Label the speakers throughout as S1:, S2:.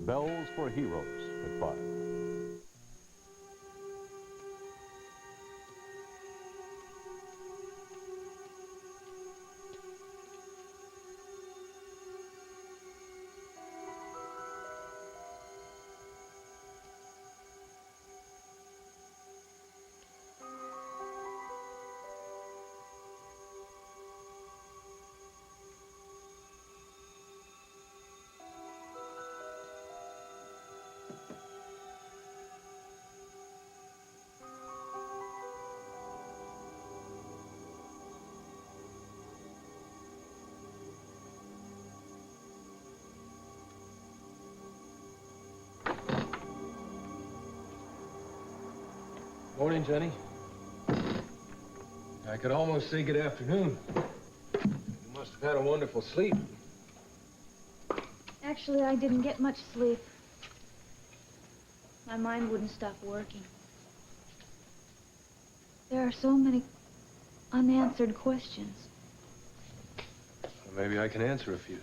S1: Bells for Heroes at 5.
S2: Morning, Jenny. I could almost say good afternoon. You must have had a wonderful sleep.
S3: Actually, I didn't get much sleep. My mind wouldn't stop working. There are so many unanswered questions.
S2: Well, maybe I can answer a few.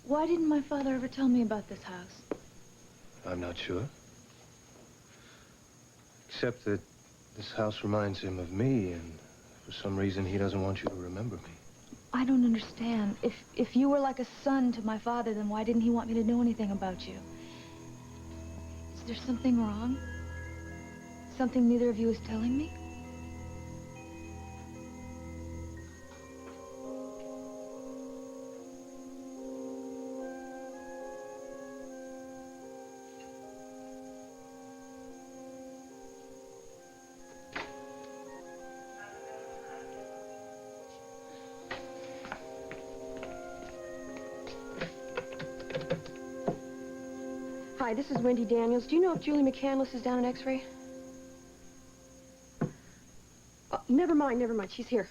S3: Why didn't my father ever tell me about this house?
S2: I'm not sure. Except that this house reminds him of me, and for some reason he doesn't want you to remember me.
S3: I don't understand. If you were like a son to my father, then why didn't he want me to know anything about you? Is there something wrong? Something neither of you is telling me?
S4: Hi, this is Wendy Daniels. Do you know if Julie McCandless is down in X-ray? Never mind. She's here.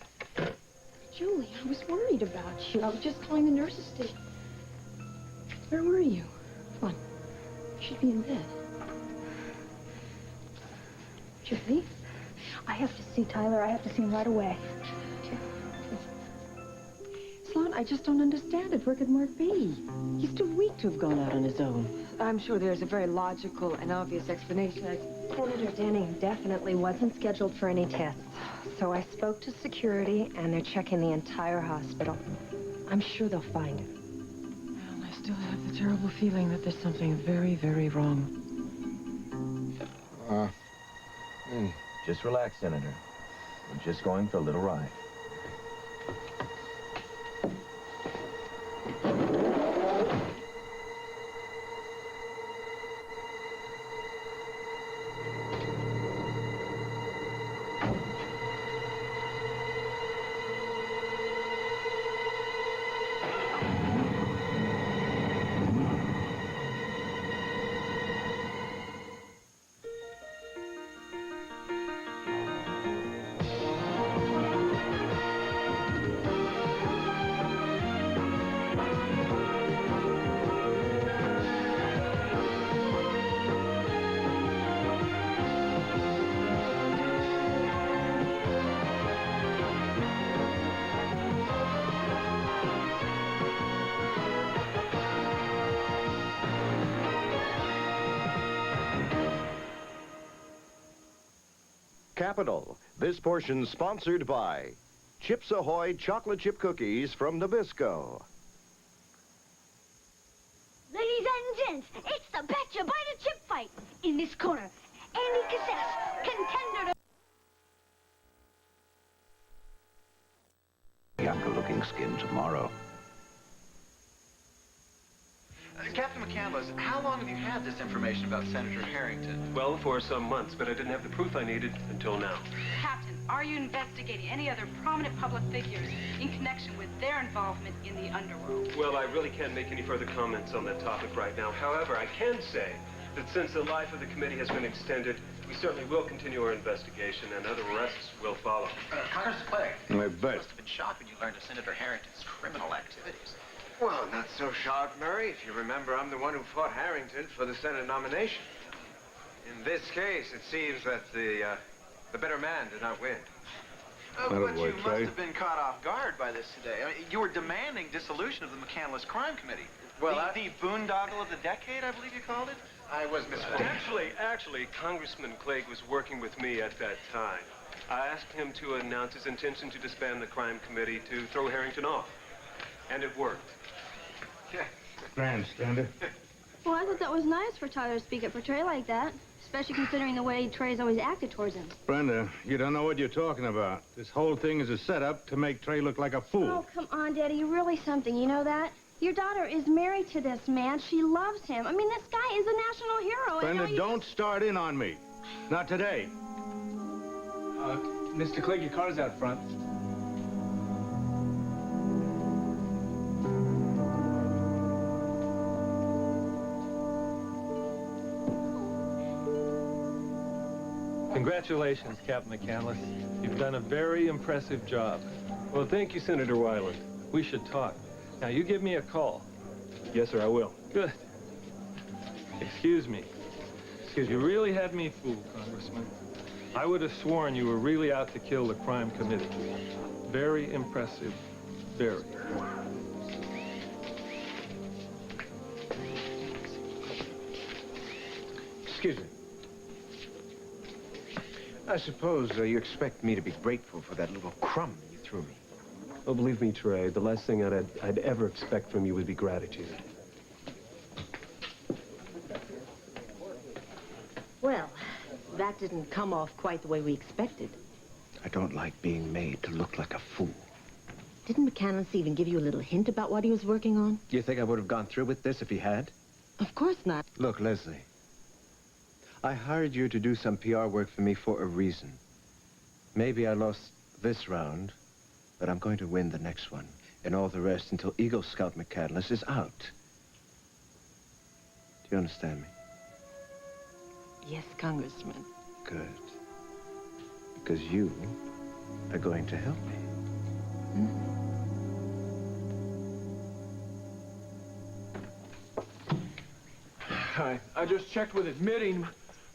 S4: Julie, I was worried about you. I was just calling the nurse's station. Where were you? Come on. You should be in bed. Julie?
S3: I have to see Tyler. I have to see him right away.
S4: Okay. Sloan, I just don't understand it. Where could Mark be? He's too weak to have gone out on his own. I'm sure there's a very logical and obvious explanation.
S5: Senator Denning definitely wasn't scheduled for any tests. So I spoke to security, and they're checking the entire hospital. I'm sure they'll find him.
S4: Well, I still have the terrible feeling that there's something very, very wrong.
S6: Just relax, Senator. We're just going for a little ride.
S7: Capital. This portion sponsored by Chips Ahoy chocolate chip cookies from Nabisco.
S8: Ladies and gents, it's the Betcha Bite a Chip fight. In this corner, Andy Cassess, contender to...
S6: Younger-looking skin tomorrow.
S9: Captain McCandless, how long have you had this information about Senator Harrington?
S10: Well, for some months, but I didn't have the proof I needed until now.
S11: Captain, are you investigating any other prominent public figures in connection with their involvement in the underworld?
S10: Well, I really can't make any further comments on that topic right now. However, I can say that since the life of the committee has been extended, we certainly will continue our investigation, and other arrests will follow.
S9: Congressman Clegg.
S7: I bet.
S9: You must have been shocked when you learned of Senator Harrington's criminal activities.
S12: Well, not so shocked, Murray. If you remember, I'm the one who fought Harrington for the Senate nomination. In this case, it seems that the better man did not win.
S9: But you must have been caught off guard by this today. I mean, you were demanding dissolution of the McCandless Crime Committee.
S12: Well,
S9: the boondoggle of the decade, I believe you called it?
S12: I was misinformed.
S10: Actually, Congressman Clegg was working with me at that time. I asked him to announce his intention to disband the crime committee to throw Harrington off. And it worked.
S13: Grandstander.
S8: Well, I thought that was nice for Tyler to speak up for Trey like that, especially considering the way Trey's always acted towards him.
S13: Brenda, you don't know what you're talking about. This whole thing is a setup to make Trey look like a fool.
S8: Oh, come on, Daddy. You're really something. You know that? Your daughter is married to this man. She loves him. I mean, this guy is a national hero.
S13: Brenda, don't start in on me. Not today.
S2: Mr. Clegg, your car's out front.
S14: Congratulations, Captain McCandless. You've done a very impressive job.
S10: Well, thank you, Senator Weiland.
S14: We should talk. Now, you give me a call.
S10: Yes, sir, I will.
S14: Good. Excuse me. You really had me fooled, Congressman. I would have sworn you were really out to kill the crime committee. Very impressive. Very.
S12: Excuse me. I suppose you expect me to be grateful for that little crumb you threw me.
S15: Oh, believe me, Trey, the last thing I'd ever expect from you would be gratitude.
S5: Well, that didn't come off quite the way we expected.
S12: I don't like being made to look like a fool.
S5: Didn't McCandless even give you a little hint about what he was working on?
S12: Do you think I would have gone through with this if he had?
S5: Of course not.
S12: Look, Leslie, I hired you to do some PR work for me for a reason. Maybe I lost this round, but I'm going to win the next one, and all the rest until Eagle Scout McCandless is out. Do you understand me?
S5: Yes, Congressman.
S12: Good. Because you are going to help me.
S16: Hi. I just checked with admitting.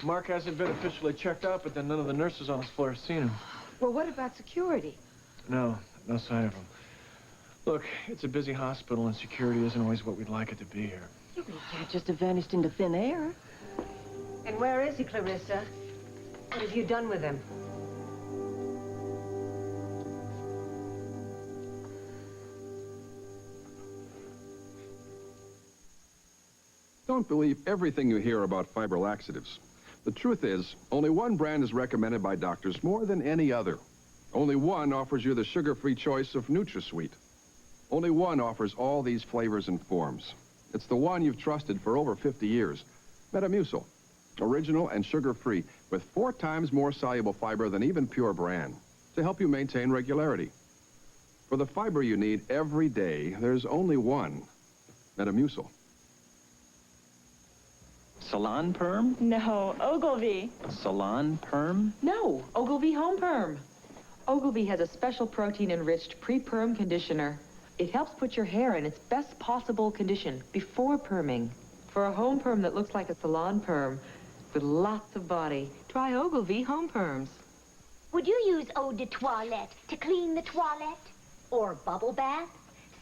S16: Mark hasn't been officially checked out, but then none of the nurses on his floor have seen him.
S5: Well, what about security?
S16: No sign of him. Look, it's a busy hospital, and security isn't always what we'd like it to be here.
S5: He can't just have vanished into thin air. And where is he, Clarissa? What have you done with him?
S17: Don't believe everything you hear about fiber laxatives. The truth is, only one brand is recommended by doctors more than any other. Only one offers you the sugar-free choice of NutraSweet. Only one offers all these flavors and forms. It's the one you've trusted for over 50 years. Metamucil. Original and sugar-free, with 4 times more soluble fiber than even Pure Brand, to help you maintain regularity. For the fiber you need every day, there's only one. Metamucil.
S18: Salon Perm?
S19: No, Ogilvy.
S18: Salon Perm?
S19: No, Ogilvy Home Perm. Ogilvy has a special protein-enriched pre-perm conditioner. It helps put your hair in its best possible condition before perming. For a home perm that looks like a salon perm with lots of body, try Ogilvy Home Perms.
S8: Would you use eau de toilette to clean the toilette? Or bubble bath?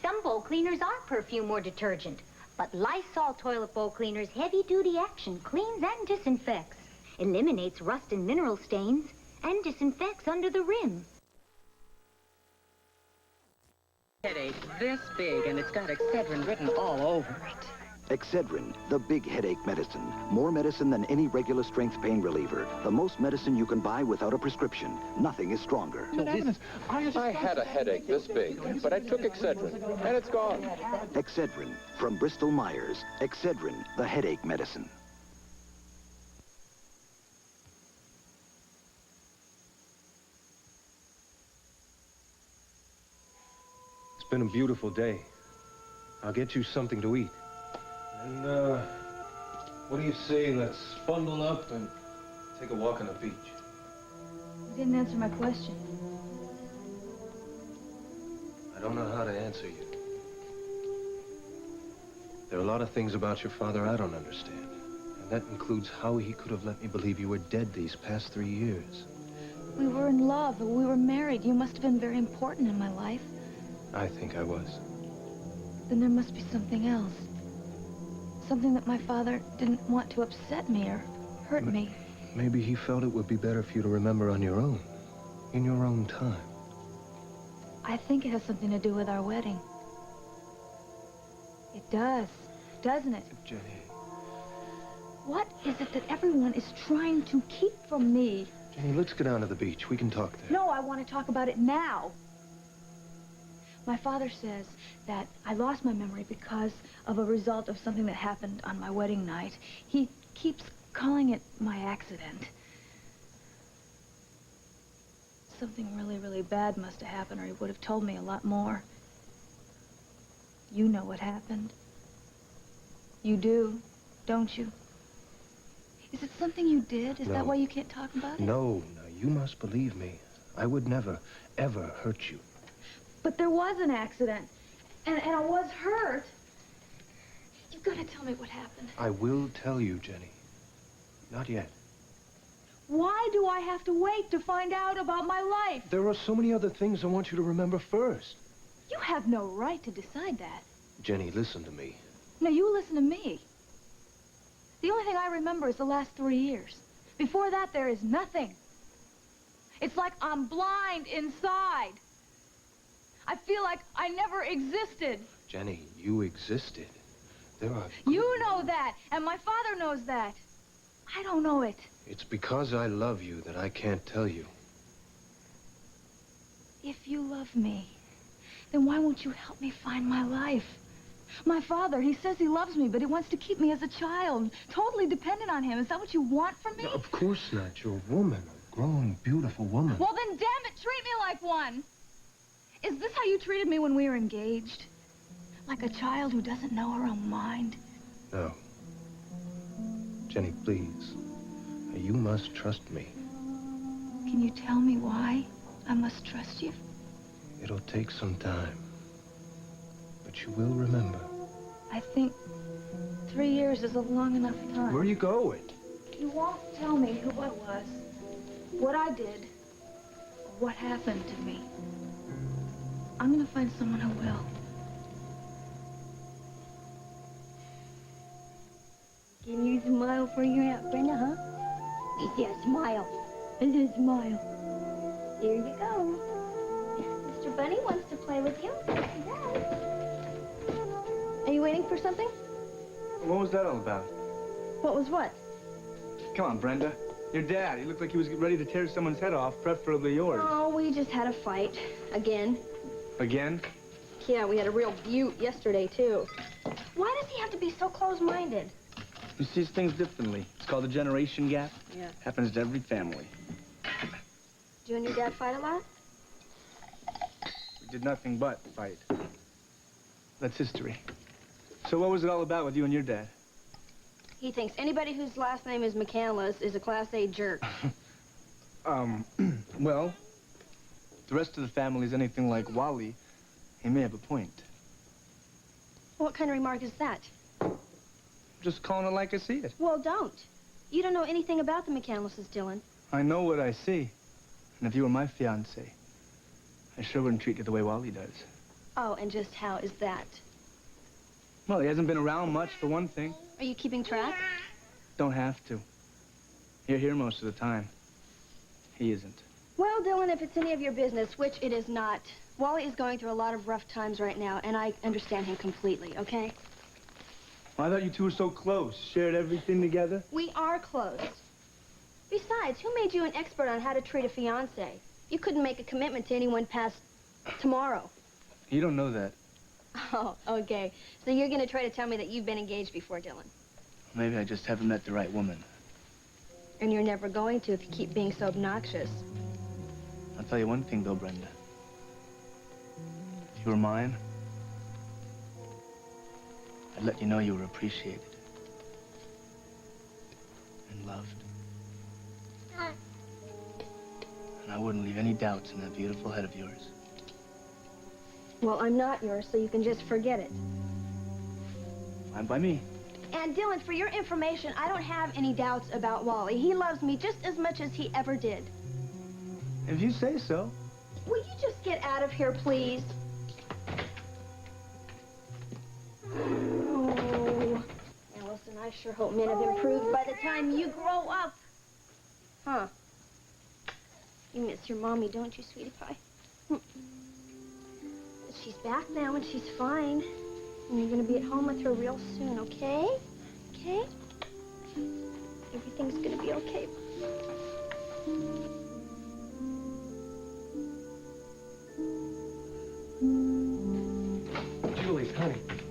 S8: Some bowl cleaners are perfume or detergent. But Lysol toilet bowl cleaner's heavy-duty action cleans and disinfects, eliminates rust and mineral stains, and disinfects under the rim.
S20: Headache this big, and it's got Excedrin written all over it.
S21: Excedrin, the big headache medicine. More medicine than any regular strength pain reliever. The most medicine you can buy without a prescription. Nothing is stronger.
S1: I had a headache this big, but I took Excedrin, and it's gone.
S21: Excedrin, from Bristol Myers. Excedrin, the headache medicine.
S2: It's been a beautiful day. I'll get you something to eat. And, what do you say, let's bundle up and take a walk on the beach?
S3: You didn't answer my question.
S2: I don't know how to answer you. There are a lot of things about your father I don't understand. And that includes how he could have let me believe you were dead these past 3 years.
S3: We were in love, we were married. You must have been very important in my life.
S2: I think I was.
S3: Then there must be something else. Something that my father didn't want to upset me or hurt me.
S2: Maybe he felt it would be better for you to remember on your own. In your own time.
S3: I think it has something to do with our wedding. It does, doesn't it?
S2: Jenny.
S3: What is it that everyone is trying to keep from me?
S2: Jenny, let's go down to the beach. We can talk there.
S3: No, I want to talk about it now. My father says that I lost my memory because of a result of something that happened on my wedding night. He keeps calling it my accident. Something really, really bad must have happened, or he would have told me a lot more. You know what happened. You do, don't you? Is it something you did? Is that why you can't talk about it?
S2: No, you must believe me. I would never, ever hurt you.
S3: But there was an accident, and I was hurt. You've got to tell me what happened.
S2: I will tell you, Jenny. Not yet.
S3: Why do I have to wait to find out about my life?
S2: There are so many other things I want you to remember first.
S3: You have no right to decide that.
S2: Jenny, listen to me.
S3: No, you listen to me. The only thing I remember is the last 3 years. Before that, there is nothing. It's like I'm blind inside. I feel like I never existed.
S2: Jenny, you existed. There are...
S3: You know that, and my father knows that. I don't know it.
S2: It's because I love you that I can't tell you.
S3: If you love me, then why won't you help me find my life? My father, he says he loves me, but he wants to keep me as a child, totally dependent on him. Is that what you want from me?
S2: No, of course not. You're a woman, a grown, beautiful woman.
S3: Well, then, damn it, treat me like one. Is this how you treated me when we were engaged? Like a child who doesn't know her own mind?
S2: No. Jenny, please. You must trust me.
S3: Can you tell me why I must trust you?
S2: It'll take some time. But you will remember.
S3: I think 3 years is a long enough time.
S16: Where are you going?
S3: You won't tell me who I was, what I did, or what happened to me. I'm gonna find someone who will.
S8: Can you smile for your Aunt Brenda, huh? Yeah, smile. This is smile. Here you go. Mr. Bunny wants to play with you.
S5: Are you waiting for something?
S16: What was that all about?
S5: What was what?
S16: Come on, Brenda. Your dad, he looked like he was ready to tear someone's head off, preferably yours.
S5: Oh, we just had a fight. Again.
S16: Again?
S5: Yeah, we had a real beaut yesterday, too. Why does he have to be so close-minded?
S4: He sees things differently. It's called a generation gap.
S5: Yeah.
S4: Happens to every family.
S5: Do you and your dad fight a lot?
S4: We did nothing but fight. That's history. So what was it all about with you and your dad?
S5: He thinks anybody whose last name is McCandless is a Class A jerk.
S4: Well, if the rest of the family is anything like Wally, he may have a point.
S5: What kind of remark is that?
S4: Just calling it like I see it.
S5: Well, don't. You don't know anything about the McCandlesses, Dylan.
S4: I know what I see. And if you were my fiancé, I sure wouldn't treat you the way Wally does.
S5: Oh, and just how is that?
S4: Well, he hasn't been around much, for one thing.
S5: Are you keeping track?
S4: Don't have to. You're here most of the time. He isn't.
S5: Well, Dylan, if it's any of your business, which it is not, Wally is going through a lot of rough times right now, and I understand him completely, okay?
S4: Well, I thought you two were so close. Shared everything together.
S5: We are close. Besides, who made you an expert on how to treat a fiancé? You couldn't make a commitment to anyone past tomorrow.
S4: You don't know that.
S5: Oh, okay. So you're going to try to tell me that you've been engaged before, Dylan.
S4: Maybe I just haven't met the right woman.
S5: And you're never going to if you keep being so obnoxious.
S4: I'll tell you one thing, though, Brenda. If you were mine, I'd let you know you were appreciated. And loved. And I wouldn't leave any doubts in that beautiful head of yours.
S5: Well, I'm not yours, so you can just forget it.
S4: Fine by me.
S5: And Dylan, for your information, I don't have any doubts about Wally. He loves me just as much as he ever did.
S4: If you say so.
S5: Will you just get out of here, please? Oh, Allison, I sure hope men have improved by the time you grow up. Huh. You miss your mommy, don't you, sweetie pie? She's back now and she's fine. And you're going to be at home with her real soon, okay? Okay? Everything's going to be okay.
S15: Julie, honey, did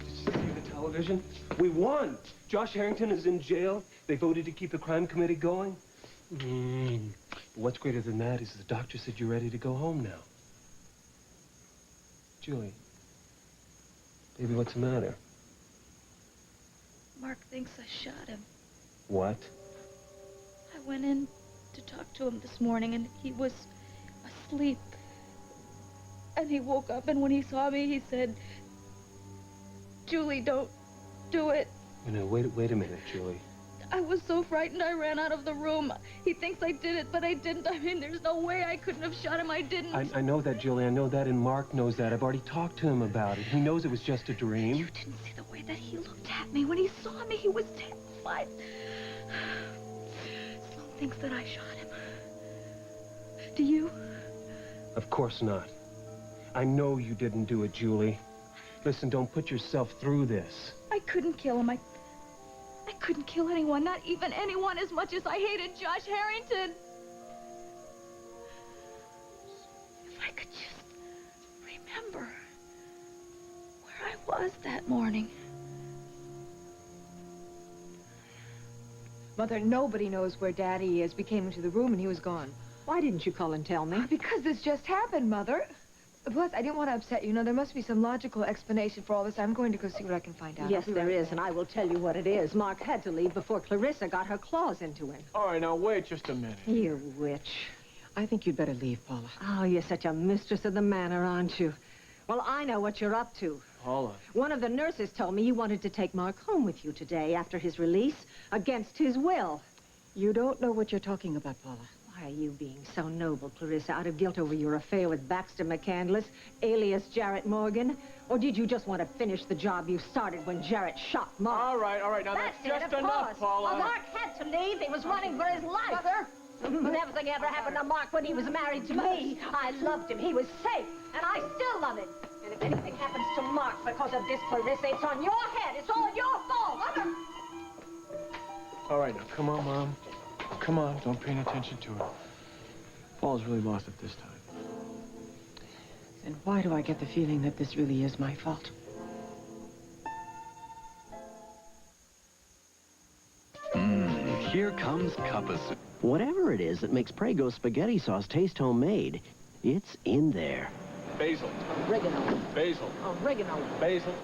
S15: you see the television? We won! Josh Harrington is in jail. They voted to keep the crime committee going. But what's greater than that is the doctor said you're ready to go home now. Julie, baby, what's the matter?
S3: Mark thinks I shot him.
S15: What?
S3: I went in to talk to him this morning, and he was asleep. And he woke up, and when he saw me, he said, Julie, don't do it.
S15: No, wait a minute, Julie.
S3: I was so frightened I ran out of the room. He thinks I did it, but I didn't. I mean, there's no way I couldn't have shot him. I didn't.
S15: I know that, Julie. I know that, and Mark knows that. I've already talked to him about it. He knows it was just a dream.
S3: You didn't see the way that he looked at me. When he saw me, he was terrified. Sloan thinks that I shot him. Do you?
S15: Of course not. I know you didn't do it, Julie. Listen, don't put yourself through this.
S3: I couldn't kill him. I couldn't kill anyone, not even anyone, as much as I hated Josh Harrington. If I could just remember where I was that morning.
S6: Mother, nobody knows where Daddy is. We came into the room and he was gone.
S5: Why didn't you call and tell me?
S6: Because this just happened, Mother. Plus, I didn't want to upset you. You know, there must be some logical explanation for all this. I'm going to go see what I can find out.
S5: Yes, there is, and I will tell you what it is. Mark had to leave before Clarissa got her claws into him.
S16: All right, now wait just a minute.
S5: You witch.
S6: I think you'd better leave, Paula.
S5: Oh, you're such a mistress of the manor, aren't you? Well, I know what you're up to.
S16: Paula.
S5: One of the nurses told me you wanted to take Mark home with you today after his release, against his will.
S6: You don't know what you're talking about, Paula.
S5: Why are you being so noble, Clarissa, out of guilt over your affair with Baxter McCandless, alias Jarrett Morgan? Or did you just want to finish the job you started when Jarrett shot Mark?
S16: All right, now that's just enough, Paula.
S5: Well, Mark had to leave. He was running for his life. Mother! Nothing ever happened to Mark when he was married to me. I loved him. He was safe, and I still love him. And if anything happens to Mark because of this, Clarissa, it's on your head. It's all your fault, Mother!
S16: All right, now, come on, Mom. Come on, don't pay any attention to her. Paula's really lost it this time.
S6: Then why do I get the feeling that this really is my fault?
S22: Here comes cuppa soup. Whatever it is that makes Prego spaghetti sauce taste homemade, it's in there.
S16: Basil.
S6: Oregano.
S16: Basil.
S6: Oregano.
S16: Basil.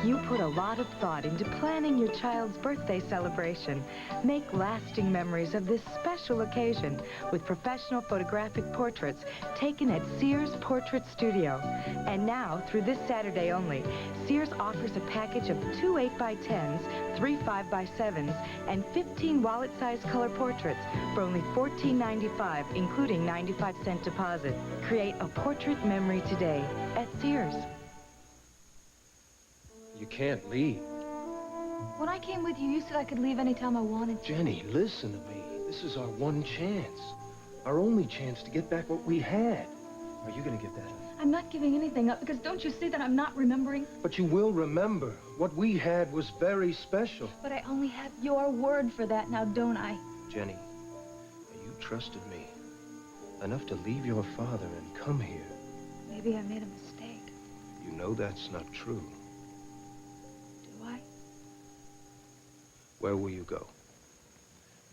S19: You put a lot of thought into planning your child's birthday celebration. Make lasting memories of this special occasion with professional photographic portraits taken at Sears Portrait Studio. And now, through this Saturday only, Sears offers a package of 2 8x10s, 3 5x7s, and 15 wallet-sized color portraits for only $14.95, including 95-cent deposit. Create a portrait memory today at Sears.
S15: You can't leave.
S3: When I came with you, you said I could leave anytime I wanted to.
S15: Jenny, listen to me. This is our one chance. Our only chance to get back what we had. Are you gonna give that up?
S3: I'm not giving anything up, because don't you see that I'm not remembering?
S2: But you will remember. What we had was very special.
S3: But I only have your word for that now, don't I?
S2: Jenny, you trusted me enough to leave your father and come here.
S3: Maybe I made a mistake.
S2: You know that's not true.
S3: Do I?
S2: Where will you go?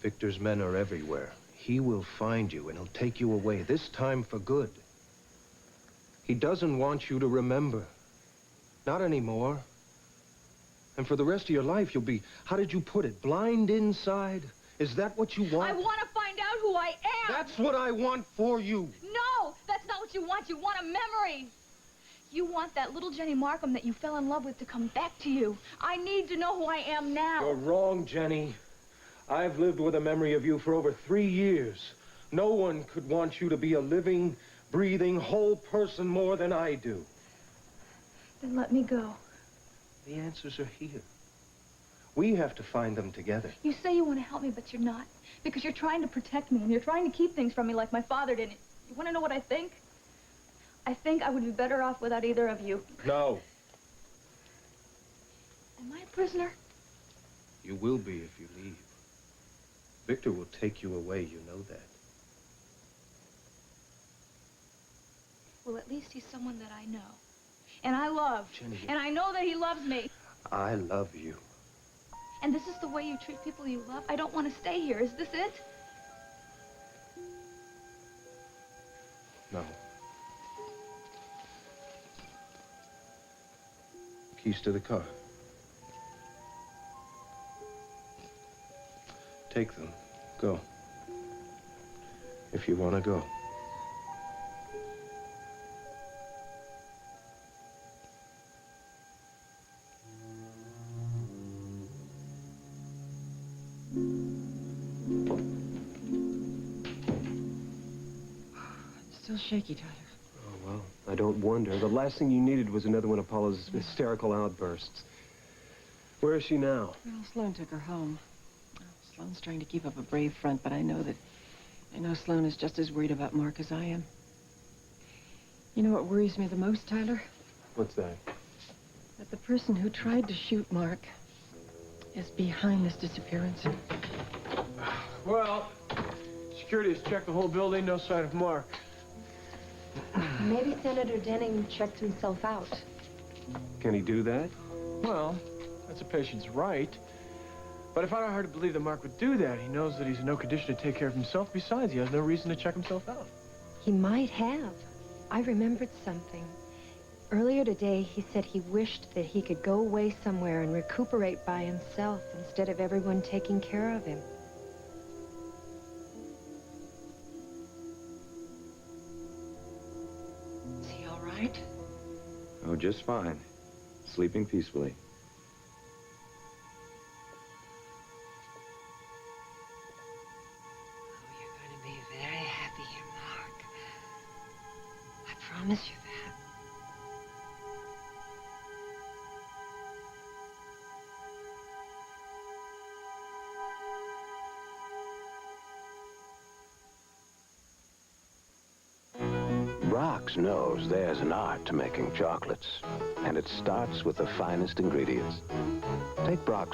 S2: Victor's men are everywhere. He will find you and he'll take you away, this time for good. He doesn't want you to remember. Not anymore. And for the rest of your life, you'll be, how did you put it, blind inside? Is that what you want?
S3: I want to find out who I am!
S2: That's what I want for you!
S3: No! That's not what you want. You want a memory! You want that little Jenny Markham that you fell in love with to come back to you. I need to know who I am now.
S2: You're wrong, Jenny. I've lived with a memory of you for over 3 years. No one could want you to be a living, breathing, whole person more than I do.
S3: Then let me go.
S2: The answers are here. We have to find them together.
S3: You say you want to help me, but you're not. Because you're trying to protect me, and you're trying to keep things from me like my father did. You want to know what I think? I think I would be better off without either of you.
S2: No.
S3: Am I a prisoner?
S2: You will be if you leave. Victor will take you away, you know that.
S3: Well, at least he's someone that I know. And I love.
S2: Jenny.
S3: And I know that he loves me.
S2: I love you.
S3: And this is the way you treat people you love? I don't want to stay here. Is this it?
S2: No. Keys to the car. Take them. Go. If you want to go.
S20: Still shaky, Tyler.
S15: Oh, well, I don't wonder. The last thing you needed was another one of Paula's hysterical outbursts. Where is she now?
S20: Well, Sloan took her home. Sloan's trying to keep up a brave front, but I know Sloan is just as worried about Mark as I am. You know what worries me the most, Tyler?
S15: What's that?
S20: That the person who tried to shoot Mark is behind this disappearance.
S16: Well, security has checked the whole building, no sign of Mark.
S5: Maybe Senator Denning checked himself out.
S15: Can he do that?
S16: Well, that's a patient's right. But I find it hard to believe that Mark would do that. He knows that he's in no condition to take care of himself. Besides, he has no reason to check himself out.
S7: He might have. I remembered something. Earlier today, he said he wished that he could go away somewhere and recuperate by himself instead of everyone taking care of him.
S20: Is he all right?
S11: Oh, just fine. Sleeping peacefully.
S7: Be very happy here, Mark. I promise you that.
S23: Brock's knows there's an art to making chocolates, and it starts with the finest ingredients. Take Brock's